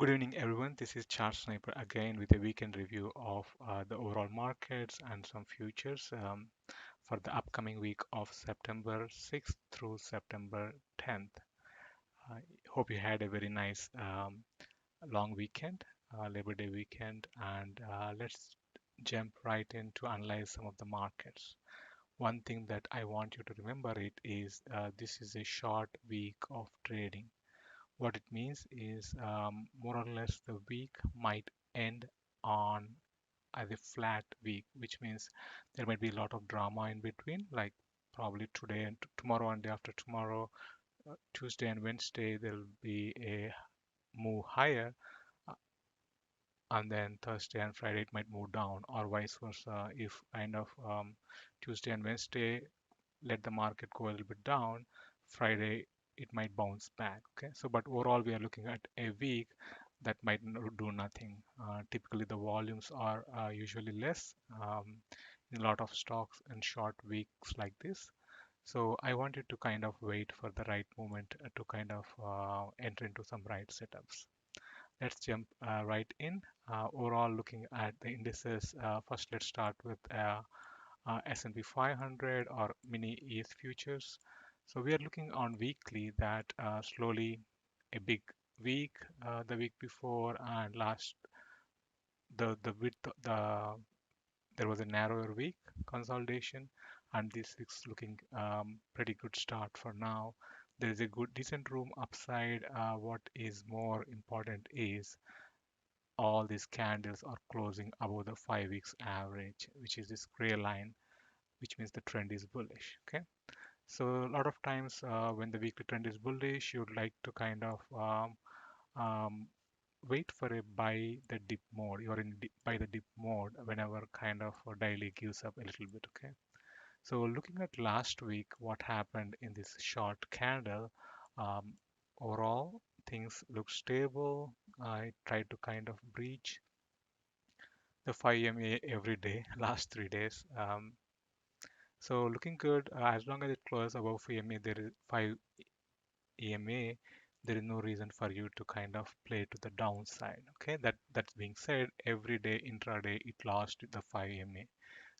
Good evening, everyone. This is Charles Sniper again with a weekend review of the overall markets and some futures for the upcoming week of September 6th through September 10th. I hope you had a very nice long weekend, Labor Day weekend, and let's jump right in to analyze some of the markets. One thing that I want you to remember it is this is a short week of trading. What it means is more or less the week might end on as a flat week, which means there might be a lot of drama in between, like probably today and tomorrow and day after tomorrow, Tuesday and Wednesday, there will be a move higher, uh, and then Thursday and Friday it might move down, or vice versa. If kind of Tuesday and Wednesday let the market go a little bit down, Friday it might bounce back. Okay, so but overall we are looking at a week that might do nothing. Typically the volumes are usually less in a lot of stocks in short weeks like this. So I wanted to kind of wait for the right moment to kind of enter into some right setups. Let's jump right in. Overall, looking at the indices, first let's start with S&P 500 or mini ES futures. So we are looking on weekly that slowly a big week, the week before and last the width there was a narrower week consolidation, and this is looking pretty good start for now. There is a good decent room upside. What is more important is all these candles are closing above the 5 weeks average, which is this gray line, which means the trend is bullish. Okay, so a lot of times when the weekly trend is bullish, you'd like to kind of um, wait for a buy the dip mode. You're in buy the dip mode whenever kind of daily gives up a little bit. Okay, so looking at last week, what happened in this short candle, um, overall things look stable. I tried to kind of breach the 5 EMA every day last 3 days. So looking good, as long as it closes above 5 EMA, there is 5 EMA, there is no reason for you to kind of play to the downside. Okay, that's being said, every day intraday it lost the 5 EMA.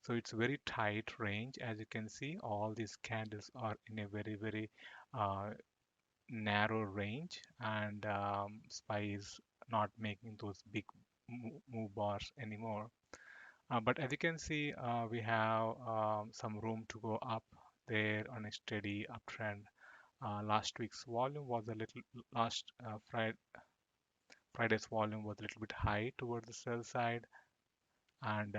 So it's very tight range. As you can see, all these candles are in a very uh, narrow range, and SPY is not making those big move bars anymore. But as you can see, we have some room to go up there on a steady uptrend. Last week's volume was a little last Friday's volume was a little bit high towards the sell side, and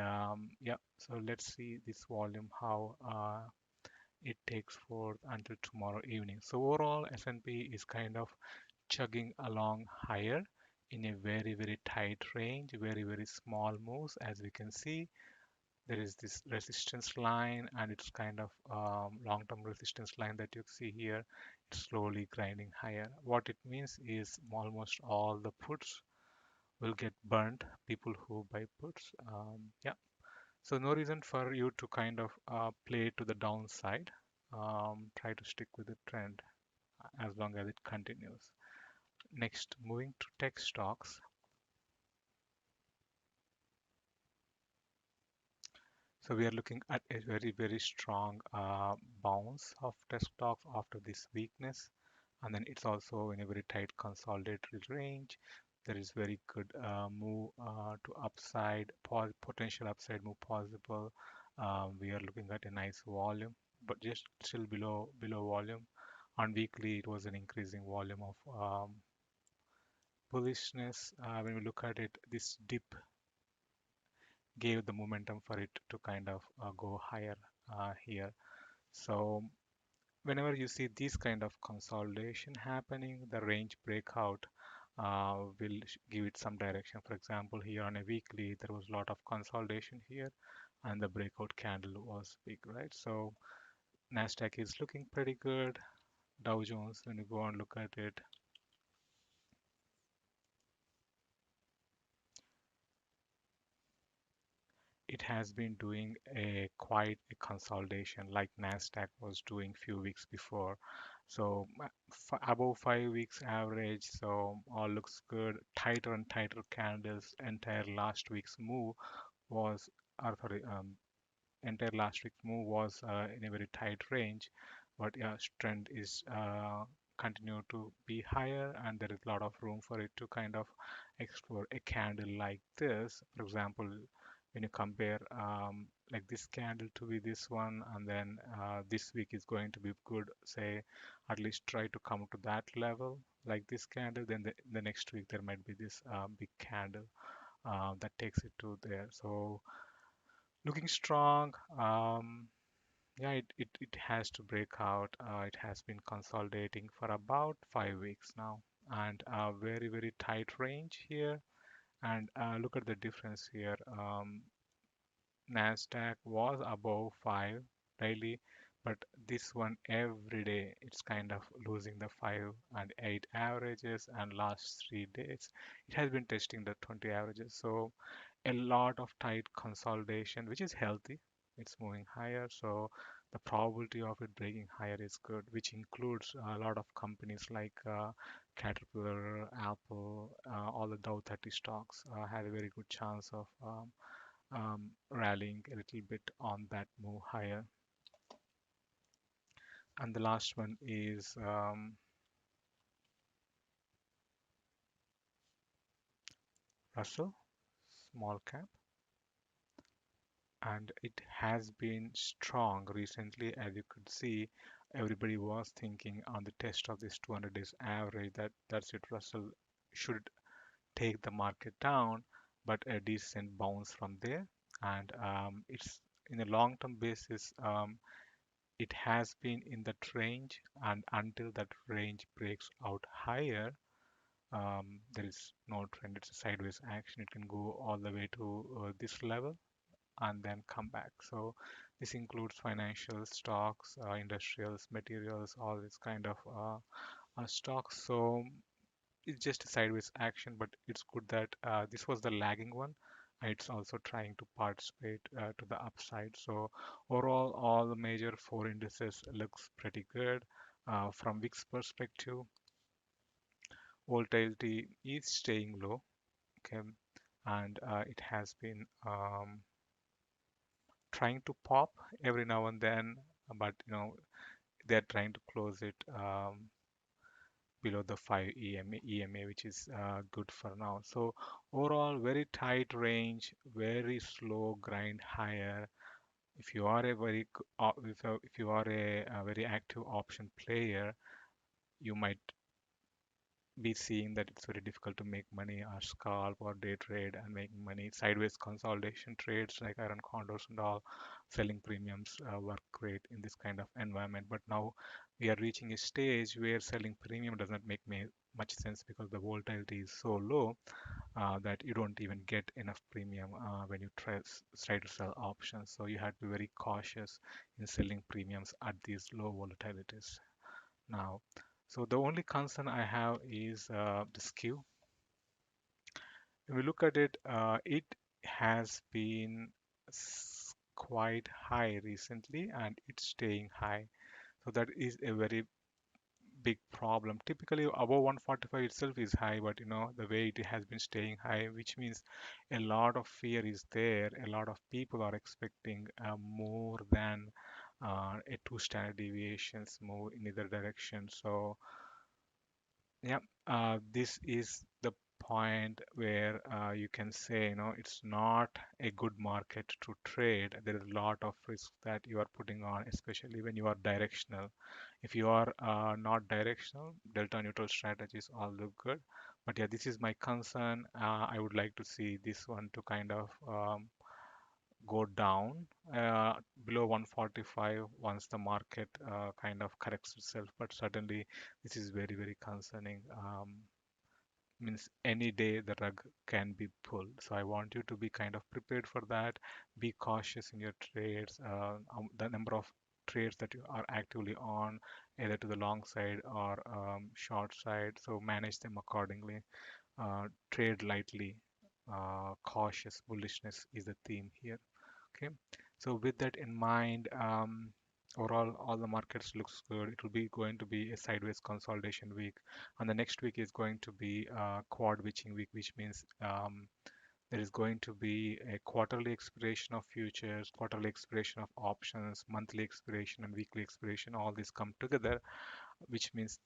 yeah. So let's see this volume how it takes forth until tomorrow evening. So overall, S&P is kind of chugging along higher in a very tight range, very small moves. As we can see, there is this resistance line, and it's kind of long-term resistance line that you see here. It's slowly grinding higher. What it means is almost all the puts will get burnt, people who buy puts. Yeah, so no reason for you to kind of play to the downside. Try to stick with the trend as long as it continues. Next, moving to tech stocks. So we are looking at a very strong bounce of tech stocks after this weakness, and then it's also in a very tight consolidatory range. There is very good move to upside, potential upside move possible. We are looking at a nice volume, but just still below volume. On weekly, it was an increasing volume of bullishness. When we look at it, this dip gave the momentum for it to kind of go higher here. So whenever you see this kind of consolidation happening, the range breakout will give it some direction. For example, here on a weekly, there was a lot of consolidation here, and the breakout candle was big, right? So Nasdaq is looking pretty good. Dow Jones, when you go and look at it, it has been doing a quite a consolidation like Nasdaq was doing few weeks before. So above 5 weeks average, so all looks good. Tighter and tighter candles. Entire last week's move was, or sorry, entire last week's move was in a very tight range, but yeah, trend is continue to be higher, and there is a lot of room for it to kind of explore a candle like this. For example, when you compare like this candle to be this one, and then this week is going to be good, say at least try to come to that level like this candle, then the next week there might be this big candle that takes it to there. So looking strong. Yeah, it has to break out. It has been consolidating for about 5 weeks now, and a very, very tight range here. And look at the difference here. Nasdaq was above 5 daily, but this one every day it's kind of losing the 5 and 8 averages, and last 3 days it has been testing the 20 averages. So a lot of tight consolidation, which is healthy. It's moving higher, so the probability of it breaking higher is good, which includes a lot of companies like Caterpillar, Apple, all the Dow 30 stocks have a very good chance of rallying a little bit on that move higher. And the last one is Russell, small cap, and it has been strong recently. As you could see, everybody was thinking on the test of this 200 days average that that's it, Russell should take the market down, but a decent bounce from there. And it's in a long-term basis, it has been in that range, and until that range breaks out higher, there is no trend. It's a sideways action. It can go all the way to this level and then come back. So this includes financial stocks, industrials, materials, all this kind of stocks. So it's just a sideways action, but it's good that this was the lagging one. It's also trying to participate to the upside. So overall, all the major four indices looks pretty good. From VIX perspective, volatility is staying low, okay, and it has been trying to pop every now and then, but they're trying to close it below the 5 EMA, which is good for now. So overall, very tight range, very slow grind higher. If you are a if you are a very active option player, you might be seeing that it's very difficult to make money or scalp or day trade and making money. Sideways consolidation trades like iron condors and all, selling premiums work great in this kind of environment. But now we are reaching a stage where selling premium does not make much sense because the volatility is so low that you don't even get enough premium when you try to sell options. So you have to be very cautious in selling premiums at these low volatilities now. So the only concern I have is the skew. When we look at it, it has been quite high recently, and it's staying high. So that is a very big problem. Typically, above 145 itself is high, but the way it has been staying high, which means a lot of fear is there. A lot of people are expecting more than a two standard deviations move in either direction. So yeah, this is the point where you can say, it's not a good market to trade. There is a lot of risk that you are putting on, especially when you are directional. If you are not directional, delta neutral strategies all look good. But yeah, this is my concern. I would like to see this one to kind of go down below 145 once the market kind of corrects itself. But certainly, this is very, very concerning. Means any day the rug can be pulled. So I want you to be kind of prepared for that. Be cautious in your trades. The number of trades that you are actively on, either to the long side or short side. So manage them accordingly. Trade lightly. Cautious bullishness is the theme here. Okay. So with that in mind, Overall, all the markets looks good. It will be going to be a sideways consolidation week, and the next week is going to be quad witching week, which means there is going to be a quarterly expiration of futures, quarterly expiration of options, monthly expiration, and weekly expiration. All these come together, which means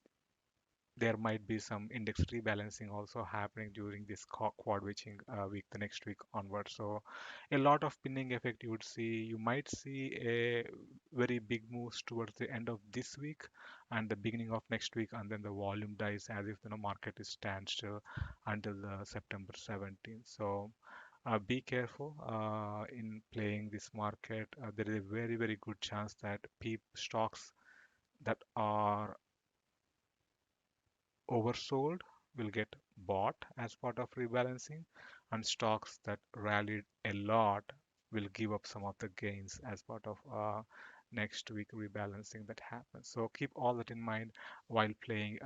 there might be some index rebalancing also happening during this quad witching week, the next week onward. So a lot of pinning effect you would see. You might see a very big moves towards the end of this week and the beginning of next week, and then the volume dies as if the market is standstill until the September 17th. So be careful in playing this market. There is a very good chance that peep stocks that are oversold will get bought as part of rebalancing, and stocks that rallied a lot will give up some of the gains as part of next week rebalancing that happens. So keep all that in mind while playing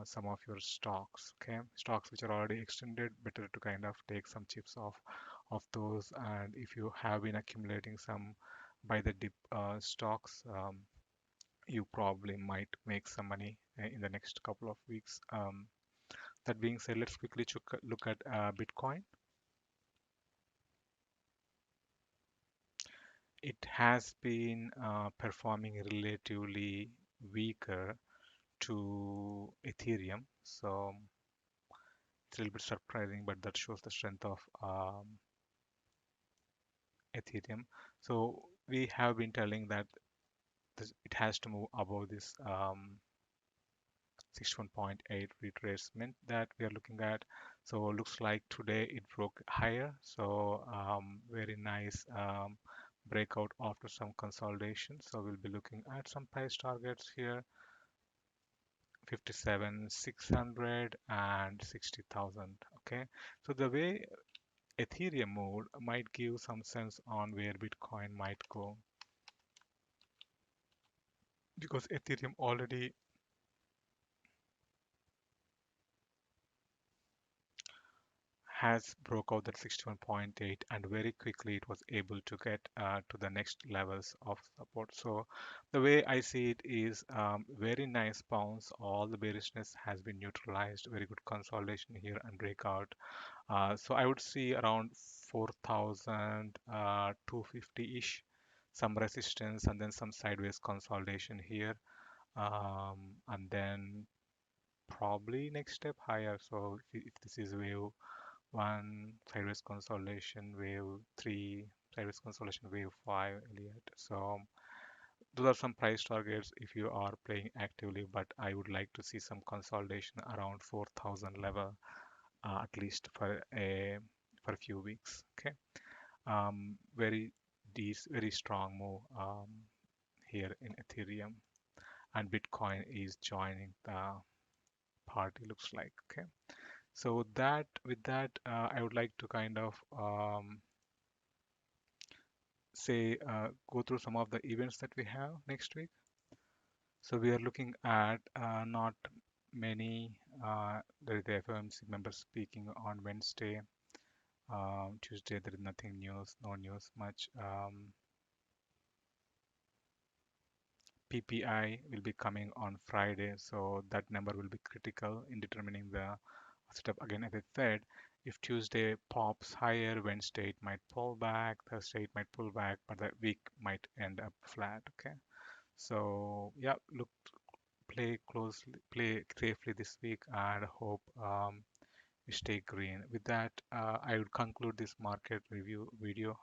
some of your stocks. Okay, stocks which are already extended, better to kind of take some chips off of those. And if you have been accumulating some by the dip stocks, you probably might make some money in the next couple of weeks. That being said, let's quickly look at Bitcoin. It has been performing relatively weaker to Ethereum, so it's a little bit surprising, but that shows the strength of Ethereum. So we have been telling that it has to move above this 61.8 retracement that we are looking at. So looks like today it broke higher. So very nice breakout after some consolidation. So we'll be looking at some price targets here: 57,600 and 60,000. Okay. So the way Ethereum moved might give some sense on where Bitcoin might go, because Ethereum already has broke out that 61.8, and very quickly it was able to get to the next levels of support. So the way I see it is very nice bounce. All the bearishness has been neutralized. Very good consolidation here and breakout. So I would see around 4,250-ish, some resistance, and then some sideways consolidation here. And then probably next step higher. So if this is wave one, sideways consolidation, wave three, sideways consolidation, wave five, Elliott. So those are some price targets if you are playing actively, but I would like to see some consolidation around 4,000 level, at least for a few weeks. Okay, very strong move here in Ethereum, and Bitcoin is joining the party. Looks like. Okay. So that with that, I would like to kind of say go through some of the events that we have next week. So we are looking at not many. There is the FOMC members speaking on Wednesday. Tuesday there is nothing news, no news much. PPI will be coming on Friday, so that number will be critical in determining the setup. Again, as I said, if Tuesday pops higher, Wednesday it might pull back, Thursday it might pull back, but the week might end up flat. Okay, so yeah, look, play closely, play safely this week, and hope you stay green. With that, I would conclude this market review video.